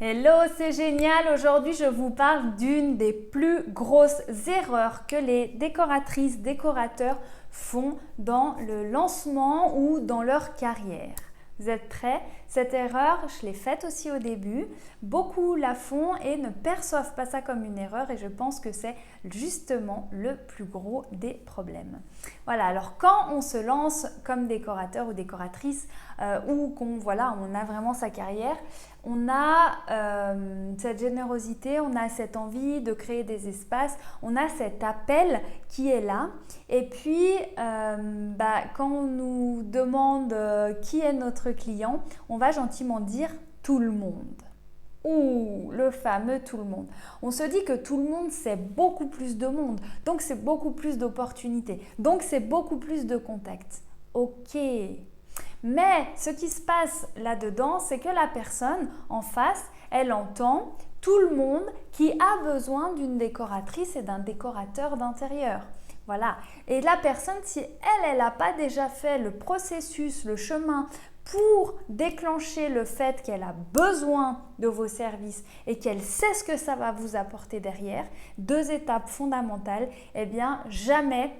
Hello, c'est génial! Aujourd'hui, je vous parle d'une des plus grosses erreurs que les décoratrices, décorateurs font dans le lancement ou dans leur carrière. Vous êtes prêts? Cette erreur, je l'ai faite aussi au début. Beaucoup la font et ne perçoivent pas ça comme une erreur et je pense que c'est justement le plus gros des problèmes. Voilà, alors quand on se lance comme décorateur ou décoratrice ou qu'on on a vraiment sa carrière, on a cette générosité, on a cette envie de créer des espaces, on a cet appel qui est là. Et puis, quand on nous demande qui est notre client, on va gentiment dire tout le monde. Ouh, le fameux tout le monde. On se dit que tout le monde, c'est beaucoup plus de monde, donc c'est beaucoup plus d'opportunités, donc c'est beaucoup plus de contacts. Ok. Mais ce qui se passe là-dedans, c'est que la personne en face, elle entend tout le monde qui a besoin d'une décoratrice et d'un décorateur d'intérieur. Voilà. Et la personne, si elle n'a pas déjà fait le processus, le chemin pour déclencher le fait qu'elle a besoin de vos services et qu'elle sait ce que ça va vous apporter derrière, deux étapes fondamentales, eh bien jamais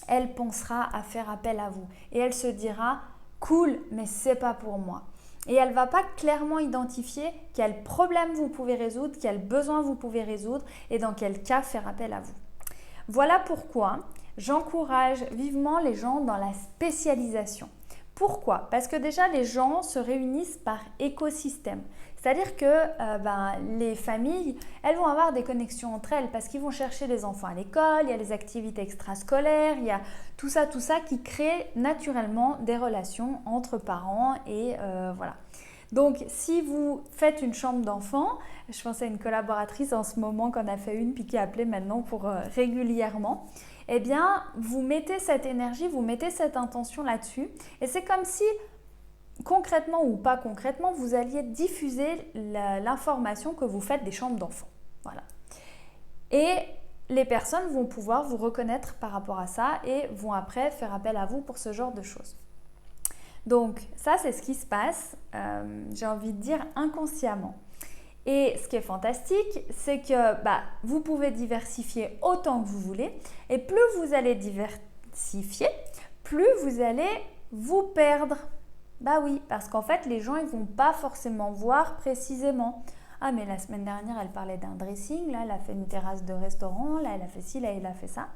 elle pensera à faire appel à vous. Et elle se dira « cool, mais c'est pas pour moi ». Et elle ne va pas clairement identifier quel problème vous pouvez résoudre, quel besoin vous pouvez résoudre et dans quel cas faire appel à vous. Voilà pourquoi j'encourage vivement les gens dans la spécialisation. Pourquoi? Parce que déjà, les gens se réunissent par écosystème. C'est-à-dire que les familles, elles vont avoir des connexions entre elles parce qu'ils vont chercher les enfants à l'école, il y a les activités extrascolaires, il y a tout ça qui crée naturellement des relations entre parents et voilà. Donc, si vous faites une chambre d'enfant, je pense à une collaboratrice en ce moment qu'on a fait une puis qui appelait maintenant pour régulièrement, eh bien, vous mettez cette énergie, vous mettez cette intention là-dessus et c'est comme si, concrètement ou pas concrètement, vous alliez diffuser l'information que vous faites des chambres d'enfants. Voilà. Et les personnes vont pouvoir vous reconnaître par rapport à ça et vont après faire appel à vous pour ce genre de choses. Donc ça, c'est ce qui se passe, j'ai envie de dire inconsciemment. Et ce qui est fantastique, c'est que vous pouvez diversifier autant que vous voulez et plus vous allez diversifier, plus vous allez vous perdre. Bah oui, parce qu'en fait, les gens, ils ne vont pas forcément voir précisément. Ah, mais la semaine dernière, elle parlait d'un dressing, là, elle a fait une terrasse de restaurant, là, elle a fait ci, là, elle a fait ça.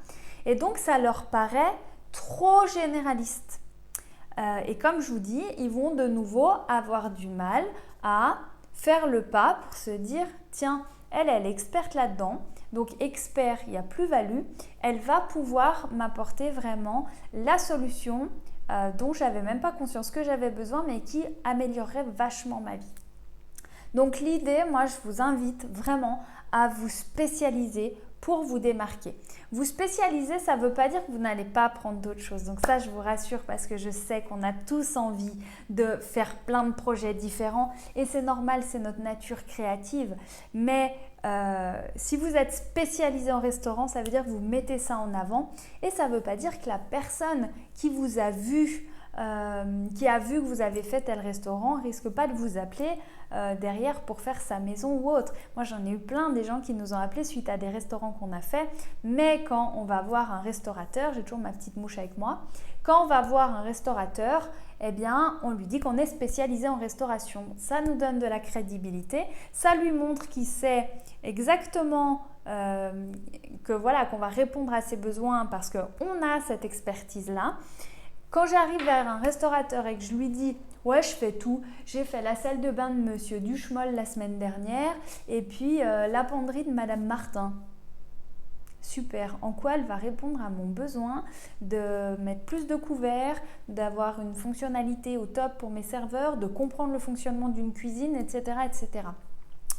Et donc, ça leur paraît trop généraliste. Et comme je vous dis, ils vont de nouveau avoir du mal à faire le pas pour se dire tiens, elle est experte là-dedans, donc expert, il y a plus-value, elle va pouvoir m'apporter vraiment la solution dont je n'avais même pas conscience que j'avais besoin, mais qui améliorerait vachement ma vie. Donc l'idée, moi je vous invite vraiment à vous spécialiser pour vous démarquer. Vous spécialiser, ça ne veut pas dire que vous n'allez pas apprendre d'autres choses. Donc ça, je vous rassure parce que je sais qu'on a tous envie de faire plein de projets différents et c'est normal, c'est notre nature créative. Mais si vous êtes spécialisé en restaurant, ça veut dire que vous mettez ça en avant et ça ne veut pas dire que la personne qui vous a vu qui a vu que vous avez fait tel restaurant risque pas de vous appeler derrière pour faire sa maison ou autre. Moi j'en ai eu plein des gens qui nous ont appelés suite à des restaurants qu'on a fait, mais quand on va voir un restaurateur, j'ai toujours ma petite mouche avec moi, quand on va voir un restaurateur, eh bien on lui dit qu'on est spécialisé en restauration. Ça nous donne de la crédibilité, ça lui montre qu'il sait exactement qu'on va répondre à ses besoins parce qu'on a cette expertise-là. Quand j'arrive vers un restaurateur et que je lui dis « ouais, je fais tout, j'ai fait la salle de bain de Monsieur Duchemol la semaine dernière et puis la penderie de Madame Martin ». Super, en quoi elle va répondre à mon besoin de mettre plus de couverts, d'avoir une fonctionnalité au top pour mes serveurs, de comprendre le fonctionnement d'une cuisine, etc. etc.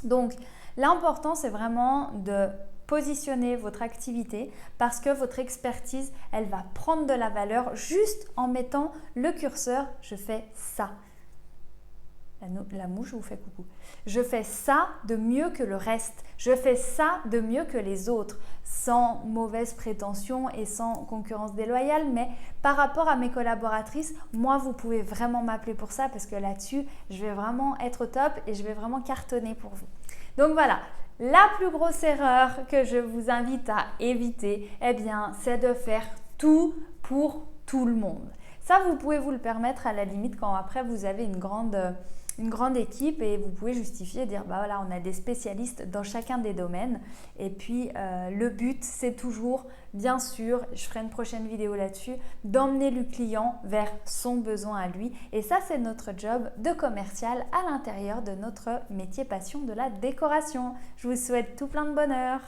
Donc, l'important, c'est vraiment de positionner votre activité parce que votre expertise, elle va prendre de la valeur juste en mettant le curseur « je fais ça ». La mouche vous fait coucou. Je fais ça de mieux que le reste. Je fais ça de mieux que les autres, sans mauvaise prétention et sans concurrence déloyale. Mais par rapport à mes collaboratrices, moi, vous pouvez vraiment m'appeler pour ça parce que là-dessus, je vais vraiment être au top et je vais vraiment cartonner pour vous. Donc voilà, la plus grosse erreur que je vous invite à éviter, eh bien, c'est de faire tout pour tout le monde. Ça, vous pouvez vous le permettre à la limite quand après vous avez une grande équipe et vous pouvez justifier, dire bah voilà, on a des spécialistes dans chacun des domaines. Et puis le but, c'est toujours, bien sûr, je ferai une prochaine vidéo là-dessus, d'emmener le client vers son besoin à lui. Et ça, c'est notre job de commercial à l'intérieur de notre métier passion de la décoration. Je vous souhaite tout plein de bonheur.